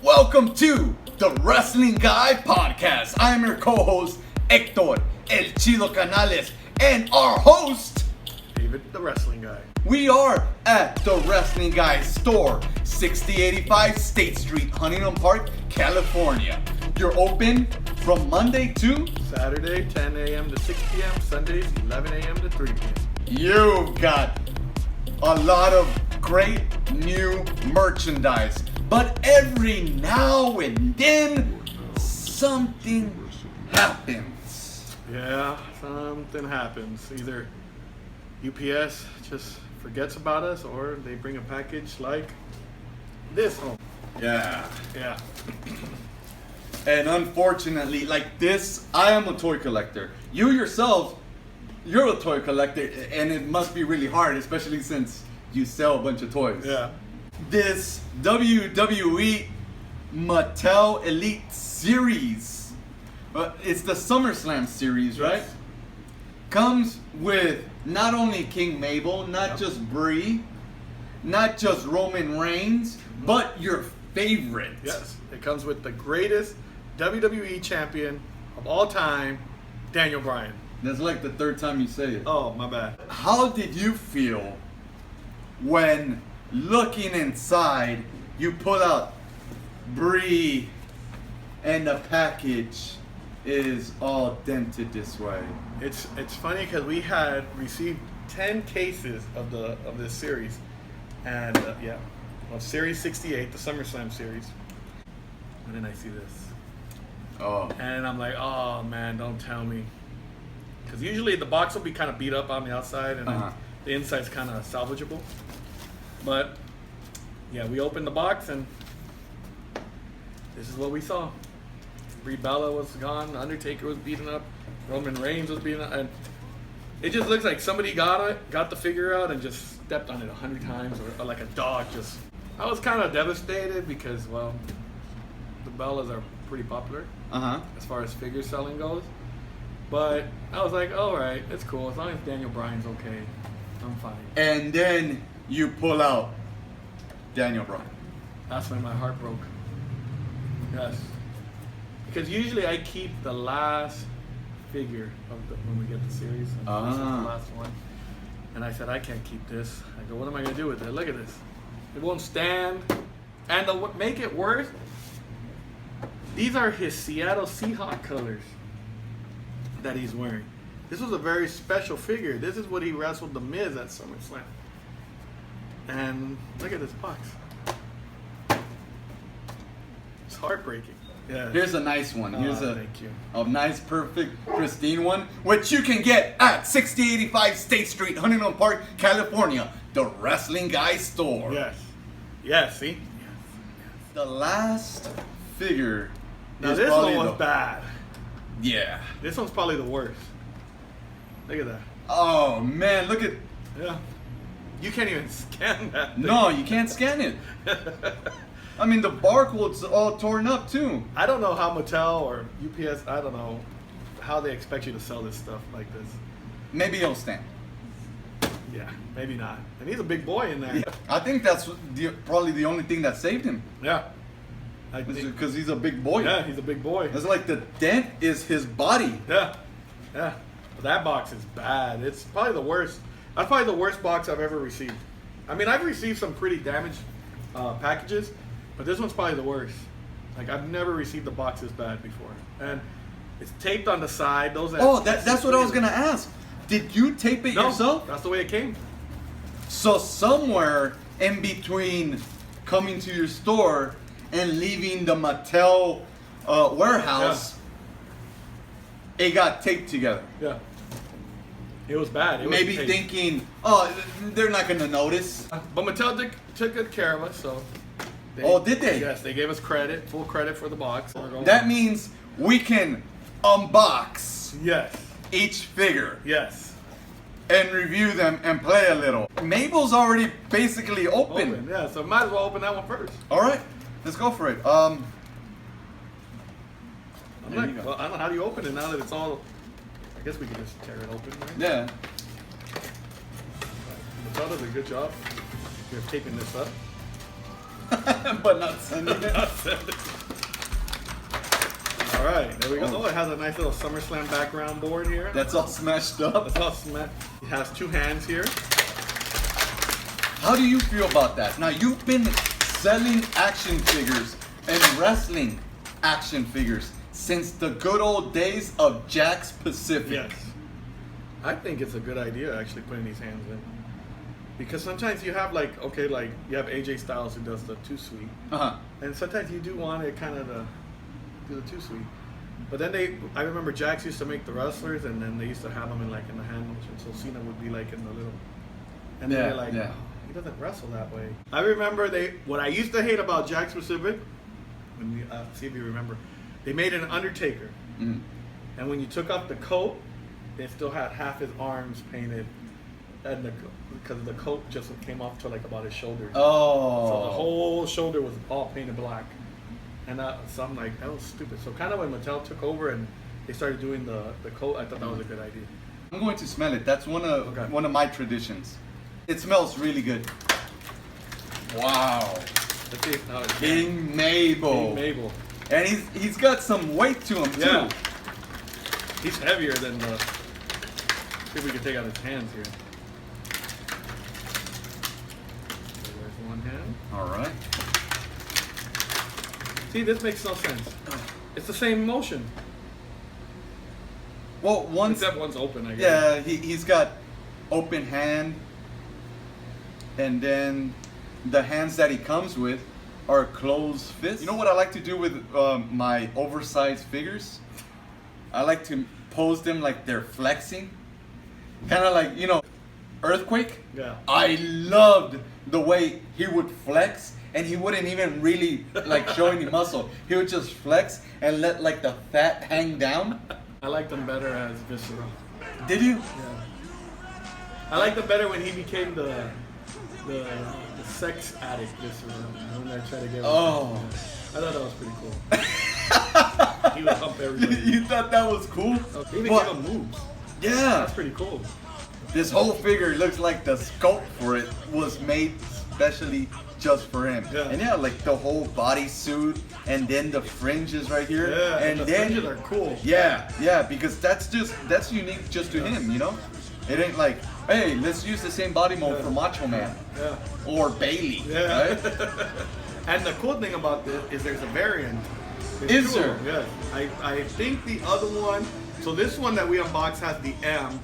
Welcome to the Wrestling Guy Podcast. I am your co-host, Hector El Chido Canales, and our host, David, the Wrestling Guy. We are at the Wrestling Guy store, 6085 State Street, Huntington Park, California. You're open from Monday to Saturday, 10 a.m. to 6 p.m. Sundays, 11 a.m. to 3 p.m. You've got a lot of great new merchandise, but every now and then something happens. Yeah, something happens. Either UPS just forgets about us, or they bring a package like this home. Yeah. Yeah. And unfortunately, like this, I am a toy collector. You yourself, you're a toy collector, and it must be really hard, especially since you sell a bunch of toys. Yeah. This WWE Mattel Elite Series, it's the SummerSlam series, right? Yes. Comes with not only King Mabel, not just Brie, not just Roman Reigns, but your favorite. Yes. It comes with the greatest WWE champion of all time, Daniel Bryan. That's like the third time you say it. Oh, my bad. How did you feel when looking inside, you pull out Brie and the package is all dented this way? It's funny because we had received 10 cases of this series, and of Series 68, the SummerSlam series. And then I see this, and I'm like, oh man, don't tell me, because usually the box will be kind of beat up on the outside, and then the inside's kind of salvageable. But yeah, we opened the box and this is what we saw. Brie Bella was gone, Undertaker was beaten up, Roman Reigns was beaten up, and it just looks like somebody got the figure out and just stepped on it 100 times, or like a dog just. I was kind of devastated because, well, the Bellas are pretty popular as far as figure selling goes. But I was like, all right, it's cool. As long as Daniel Bryan's okay, I'm fine. And then you pull out Daniel Bryan. That's when my heart broke. Yes. Because usually I keep the last figure when we get the series. And this was the last one. And I said, I can't keep this. I go, what am I going to do with it? Look at this. It won't stand. And to make it worse, these are his Seattle Seahawks colors that he's wearing. This was a very special figure. This is what he wrestled The Miz at SummerSlam. And look at this box. It's heartbreaking. Yeah. Here's a nice one. Here's thank you. a nice, perfect, pristine one, which you can get at 6085 State Street, Huntington Park, California, the Wrestling Guy store. Yes. Yes, see? Yes. The last figure. Now is this one probably was bad. Yeah. This one's probably the worst. Look at that. Oh man, look at. Yeah. You can't even scan that thing. No, you can't scan it. I mean, the barcode's all torn up too. I don't know how Mattel or UPS, I don't know how they expect you to sell this stuff like this. Maybe he'll stand. Yeah, maybe not. And he's a big boy in there. Yeah. I think that's probably the only thing that saved him. Yeah. Because he's a big boy. Yeah, he's a big boy. It's like the dent is his body. Yeah. Yeah. But that box is bad. It's probably the worst. That's probably the worst box I've ever received. I mean, I've received some pretty damaged packages, but this one's probably the worst. Like, I've never received a box this bad before. And it's taped on the side. That's what I was going to ask. Did you tape it yourself? That's the way it came. So somewhere in between coming to your store and leaving the Mattel warehouse, it got taped together. Yeah. It was bad. It was Maybe taped. thinking, they're not going to notice. But Mattel took good care of us, so. Did they? Yes, they gave us full credit for the box. That means we can unbox each figure. Yes. And review them and play a little. Mabel's already basically open. Yeah, so might as well open that one first. All right, let's go for it. I don't know how do you open it now that it's all. I guess we can just tear it open, right? Yeah. Mattel does a good job. You're taping this up. but not sending it. All right, there we go. Oh, it has a nice little SummerSlam background board here. That's all smashed up. That's all smashed. It has two hands here. How do you feel about that? Now, you've been selling action figures and wrestling action figures since the good old days of Jakks Pacific. Yes. I think it's a good idea actually putting these hands in. Because sometimes you have like you have AJ Styles who does the too sweet. Uh-huh. And sometimes you do want it kind of to do the too sweet. But then I remember Jakks used to make the wrestlers and then they used to have them in the hand motion. So Cena would be like in the little, and then they're like, oh, he doesn't wrestle that way. I remember what I used to hate about Jakks Pacific, when we, see if you remember, they made an Undertaker. Mm. And when you took off the coat, it still had half his arms painted, and because the coat just came off to like about his shoulders. Oh. So the whole shoulder was all painted black, and so I'm like, that was stupid. So kind of when Mattel took over and they started doing the coat, I thought that was a good idea. I'm going to smell it. That's one of my traditions. It smells really good. Wow. King Mabel. King Mabel. And he's got some weight to him too. Yeah. He's heavier than the. See if we can take out his hands here. So there's one hand. All right. See, this makes no sense. It's the same motion. Well, except one's open, I guess. Yeah, he's got open hand, and then the hands that he comes with are closed fists. You know what I like to do with my oversized figures? I like to pose them like they're flexing. Kind of like, Earthquake. Yeah. I loved the way he would flex, and he wouldn't even really like show any muscle. He would just flex and let like the fat hang down. I liked them better as Visceral. Did you? Yeah. I liked them better when he became the sex addict Visceral. When they tried to get Oh. I thought that was pretty cool. He would hump everybody. You thought that was cool? They even give him moves. Yeah. That's pretty cool. This whole figure looks like the sculpt for it was made specially just for him. Yeah. And like the whole bodysuit, and then the fringes right here. Yeah, and the then fringes are cool. Yeah, because that's unique just to him, It ain't like, hey, let's use the same body mold for Macho Man. Yeah. Or Bailey. Yeah. Right? And the cool thing about this is there's a variant. Is there? Yeah. I think the other one, so this one that we unboxed has the M.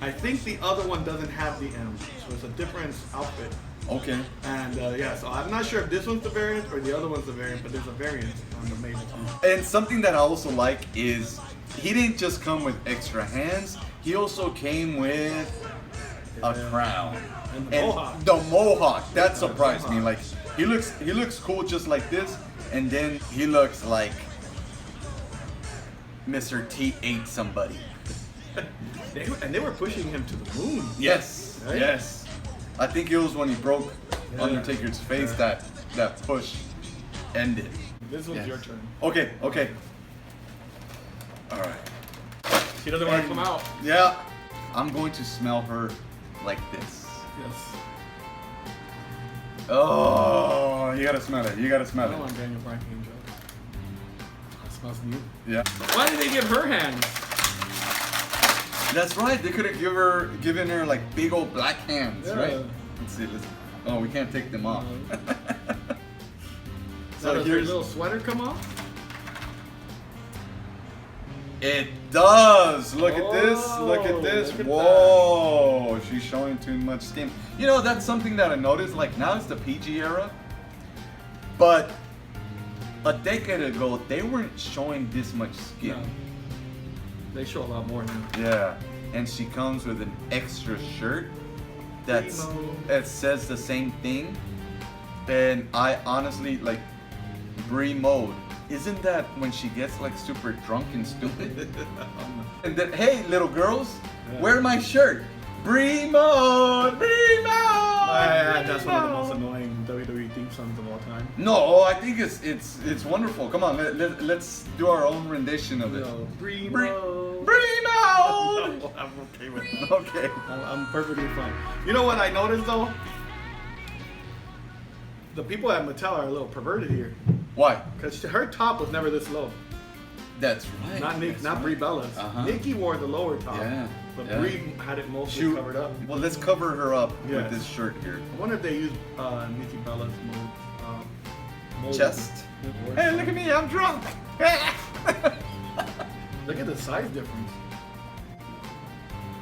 I think the other one doesn't have the M. So it's a different outfit. Okay. And so I'm not sure if this one's the variant or the other one's the variant, but there's a variant on the Mabel. And something that I also like is he didn't just come with extra hands. He also came with a crown. And the mohawk. The mohawk. That surprised me. Like he looks cool just like this, and then he looks like Mr. T ate somebody. They were pushing him to the moon. Yes. Right? Yes. I think it was when he broke Undertaker's face that push ended. This one's your turn. Okay. All right. She doesn't want to come out. Yeah. I'm going to smell her like this. Yes. Oh, you gotta smell it. I don't want Daniel Bryan Angel. That smells new. Yeah. Why did they give her hands? That's right. They could have given her like big old black hands, Yeah. right? Let's see. Oh, we can't take them off. So does her little sweater come off? It does. Look at this. Look at this. Look at Whoa. She's showing too much skin. That's something that I noticed. Like now it's the PG era. But a decade ago, they weren't showing this much skin. No. They show a lot more now. Yeah. And she comes with an extra shirt that says the same thing. And I honestly, like, Brie mode. Isn't that when she gets like super drunk and stupid? And then, hey, little girls, wear my shirt. Brie mode, Brie mode. That's one of the most annoying WWE theme songs of all time. No, I think it's wonderful. Come on, let's do our own rendition of it. No, Brie Brie mode. mode. I'm okay with it. Okay. I'm perfectly fine. You know what I noticed though? The people at Mattel are a little perverted here. Why? Because her top was never this low. That's right. Not Nick, That's not right. Brie Bella's. Uh-huh. Nikki wore the lower top. Yeah, But yeah. Brie had it mostly covered up. Well, let's cover her up Yes. with this shirt here. I wonder if they use Nikki Bella's mold. Chest. Hey, look at me, I'm drunk. Look at the size difference.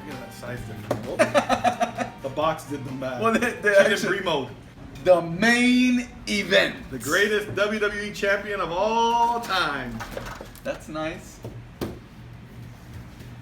Look at that size difference. The box did them bad. Well, She did actually- Brie mode. The main event. The greatest WWE champion of all time. That's nice.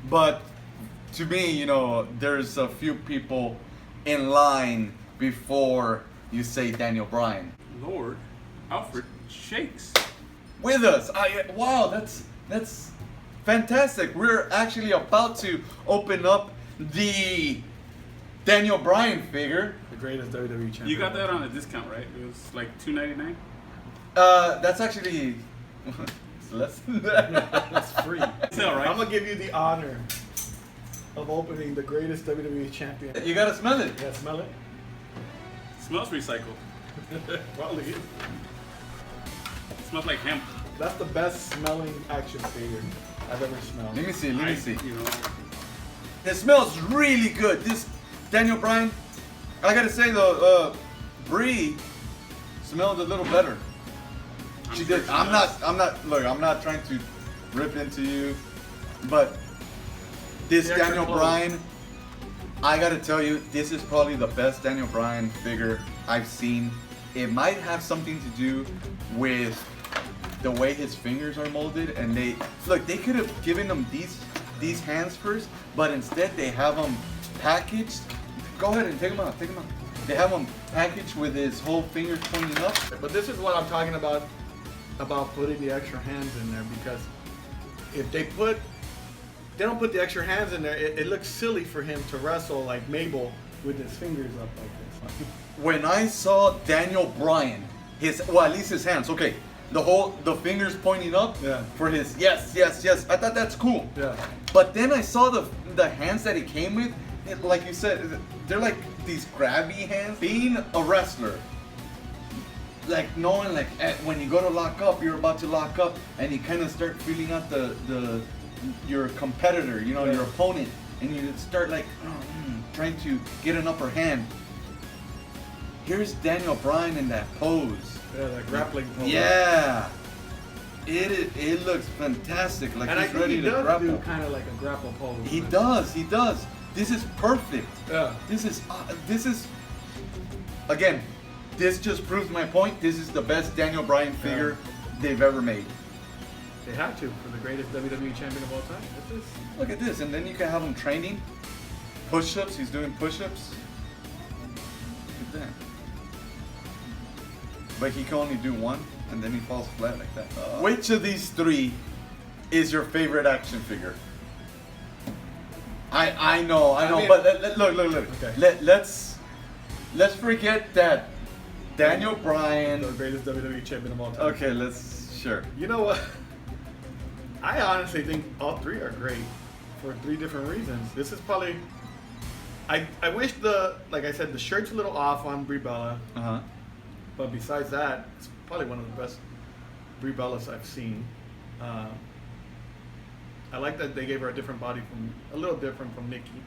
But to me, you know, there's a few people in line before you say Daniel Bryan. Lord, ALFRED shakes. With us. Wow, that's fantastic. We're actually about to open up the Daniel Bryan figure. The greatest WWE champion. You got that on a discount, right? It was like $2.99. That's actually it's less than that. That's free. Sale, right? I'm gonna give you the honor of opening the greatest WWE champion. You gotta smell it. You gotta smell it? Smells recycled. Probably is. Smells like hemp. That's the best smelling action figure I've ever smelled. Let me see. Let me see. You know, It smells really good. This Daniel Bryan. I gotta say though, Brie smelled a little better. She sure did. she I'm does. not. Look, I'm not trying to rip into you, but this The extra Daniel clothes. Bryan, I gotta tell you, this is probably the best Daniel Bryan figure I've seen. It might have something to do with the way his fingers are molded, and they could have given him these hands first, but instead they have them packaged. Go ahead and take them out. Take them out. They have them packaged with his whole fingers pointing up. But this is what I'm talking about putting the extra hands in there, because if they don't put the extra hands in there, it looks silly for him to wrestle like Mabel with his fingers up like this. When I saw Daniel Bryan, at least his hands, okay, the fingers pointing up Yeah. for his yes. I thought that's cool. Yeah. But then I saw the hands that he came with, like you said, they're like these grabby hands. Being a wrestler, like knowing like when you go to lock up, you're about to lock up, and you kind of start feeling out your competitor, you know, Yeah. your opponent, and you start like trying to get an upper hand. Here's Daniel Bryan in that pose. Yeah, that grappling pose. Yeah. It looks fantastic. Like And I he's think ready he to does grapple. do kind of like a grapple pose. He does. This is perfect. Yeah. This is again, this just proves my point. This is the best Daniel Bryan figure they've ever made. They have to for the greatest WWE champion of all time. That's this. Look at this, and then you can have him training push-ups. He's doing push-ups. Look at that. But he can only do one, and then he falls flat like that. Which of these three is your favorite action figure? I know, mean- but look. Okay. Let's forget that Daniel Bryan. The greatest WWE champion of all time. Okay, sure. You know what? I honestly think all three are great for three different reasons. This is probably. I wish like I said, the shirt's a little off on Brie Bella, Uh-huh. but besides that, it's probably one of the best Brie Bellas I've seen. I like that they gave her a different body a little different from Nikki.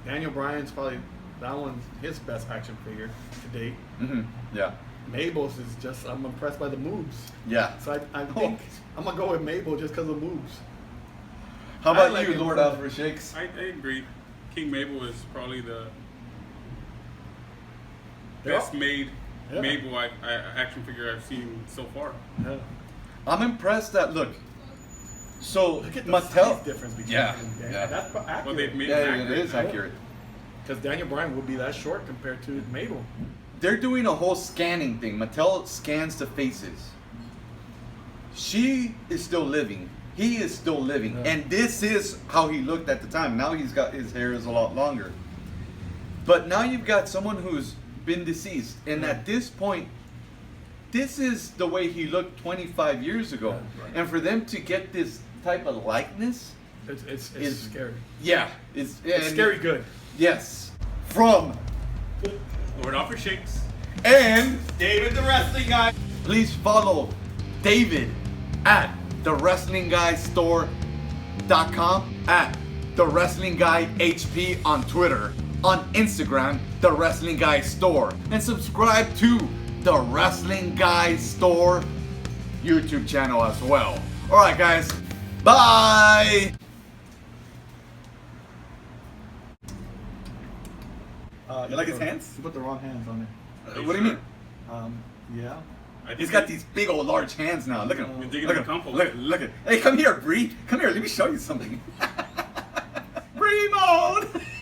Daniel Bryan's probably that one's his best action figure to date. Mm-hmm. Yeah. Mabel's is just, I'm impressed by the moves. Yeah. So I think I'm going to go with Mabel just because of the moves. How I about like you, it. Lord Alfred Shakes? I agree. King Mabel is probably the Yeah. best made Yeah. Mabel action figure I've seen so far. Yeah. I'm impressed that so Look at the Mattel. size difference between Yeah, them. yeah. That's accurate. Well, they've made Yeah, it it accurate. is accurate. Because Daniel Bryan would be that short compared to Mabel. They're doing a whole scanning thing. Mattel scans the faces. She is still living. He is still living. Yeah. And this is how he looked at the time. Now his hair is a lot longer. But now you've got someone who's been deceased. And at this point, this is the way he looked 25 years ago. Yeah, right. And for them to get this type of likeness, It's Is- scary. yeah. It's and- scary good. Yes. From Lord ALFRED shakes. And David the Wrestling Guy. please follow David at thewrestlingguystore.com, at The Wrestling Guy HP on Twitter, on Instagram, The Wrestling Guy Store, and subscribe to The Wrestling Guy Store YouTube channel as well. Alright guys, bye! You like his hands? You put the wrong hands on it. What do you mean? Yeah. I think He's got these big old large hands now. Look at him. You're digging Look the at him. compost. Look at. Hey, come here, Brie. Come here. Let me show you something. Brie mode.